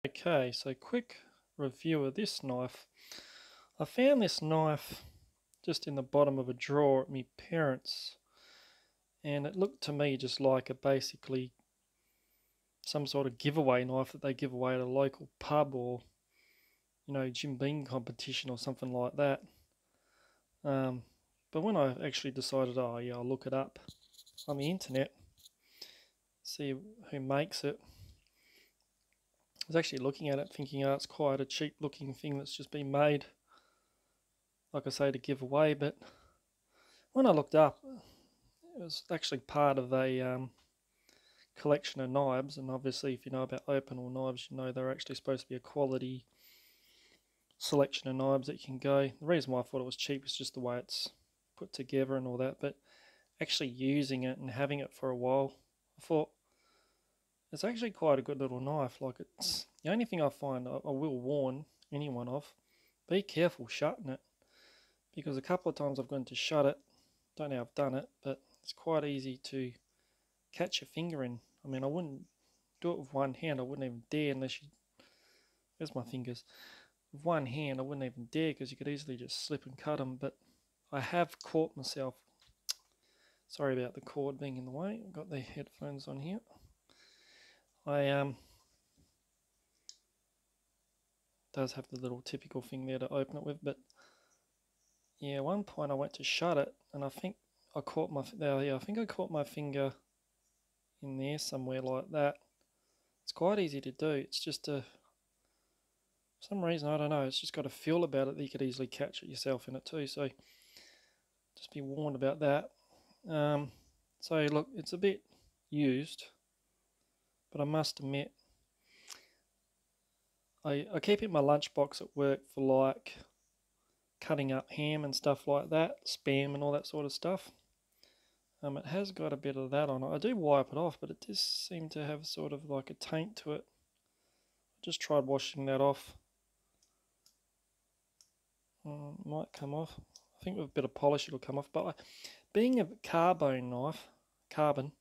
Okay, so quick review of this knife. I found this knife just in the bottom of a drawer at my parents', and it looked to me just like basically some sort of giveaway knife that they give away at a local pub or Jim Beam competition or something like that. Um, but when I actually decided, oh yeah, I'll look it up on the internet, see who makes it. I was actually looking at it thinking, oh, it's quite a cheap looking thing that's just been made, like I say, to give away. But when I looked up, it was actually part of a collection of knives, and obviously if you know about Opinel knives, you know they're actually supposed to be a quality selection of knives that you can go. The reason why I thought it was cheap is just the way it's put together and all that, but actually using it and having it for a while, I thought it's actually quite a good little knife. Like, it's the only thing I find I will warn anyone of, be careful shutting it, because a couple of times I've gone to shut it, don't know how I've done it, but it's quite easy to catch your finger in. I mean, I wouldn't do it with one hand. I wouldn't even dare unless you... There's my fingers. With one hand, I wouldn't even dare because you could easily just slip and cut them. But I have caught myself. Sorry about the cord being in the way. I've got the headphones on here. Does have the little typical thing there to open it with, but yeah, one point I went to shut it, and I think I caught my I think I caught my finger in there somewhere like that. It's quite easy to do. It's just for some reason, I don't know, it's just got a feel about it that you could easily catch it yourself in it too, so just be warned about that. So look, it's a bit used, but I must admit, I keep it in my lunchbox at work for like cutting up ham and stuff like that, spam and all that sort of stuff. It has got a bit of that on it. I do wipe it off, but it does seem to have sort of like a taint to it. I just tried washing that off. Might come off. I think with a bit of polish it'll come off. But being a carbone knife, carbon,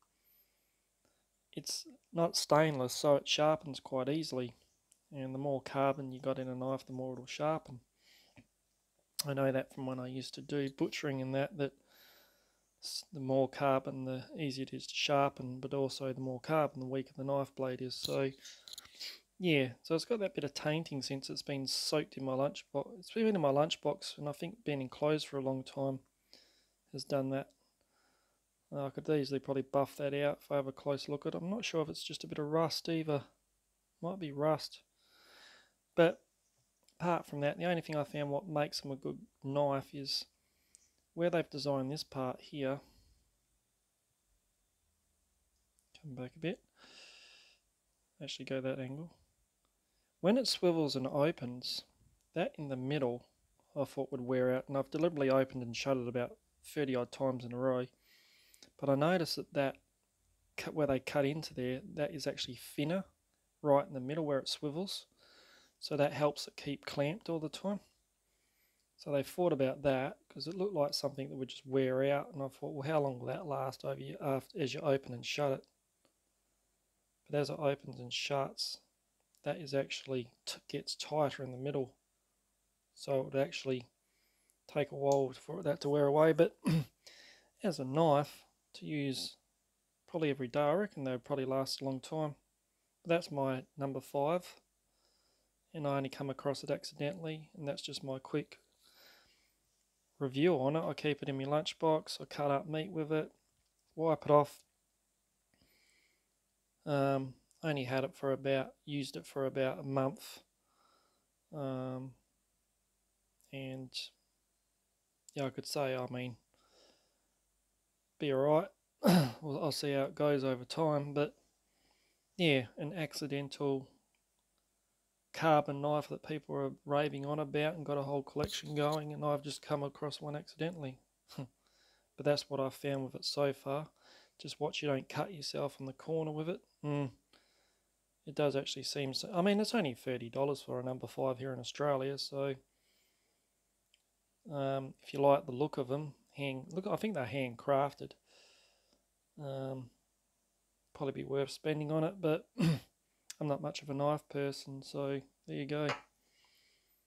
it's not stainless, so it sharpens quite easily. And the more carbon you got in a knife, the more it'll sharpen. I know that from when I used to do butchering and that the more carbon, the easier it is to sharpen, but also the more carbon, the weaker the knife blade is. So yeah, so it's got that bit of tainting since it's been soaked in my lunchbox. It's been in my lunchbox, and I think being enclosed for a long time has done that. I could easily probably buff that out if I have a close look at it. I'm not sure if it's just a bit of rust either. Might be rust. But apart from that, the only thing I found what makes them a good knife is where they've designed this part here. Come back a bit. Actually go that angle. When it swivels and opens, that in the middle I thought would wear out, and I've deliberately opened and shut it about 30 odd times in a row, but I noticed that where they cut into there, that is actually thinner right in the middle where it swivels, so that helps it keep clamped all the time. So they thought about that because it looked like something that would just wear out, and I thought, well, how long will that last over you as you open and shut it? But as it opens and shuts, that is actually gets tighter in the middle, so it would actually take a while for that to wear away. But as a knife to use probably every day, I reckon they would probably last a long time. But that's my number 5, and I only come across it accidentally, and that's just my quick review on it. I keep it in my lunchbox, I cut up meat with it, wipe it off. Only had it for used it for about a month, and yeah, I could say, I mean, be alright. I'll see how it goes over time, but yeah, an accidental carbon knife that people are raving on about and got a whole collection going, and I've just come across one accidentally. But that's what I've found with it so far. Just watch you don't cut yourself in the corner with it. It does actually seem so. I mean, it's only $30 for a number 5 here in Australia, so if you like the look of them, I think they're handcrafted. Probably be worth spending on it, but I'm not much of a knife person, so there you go.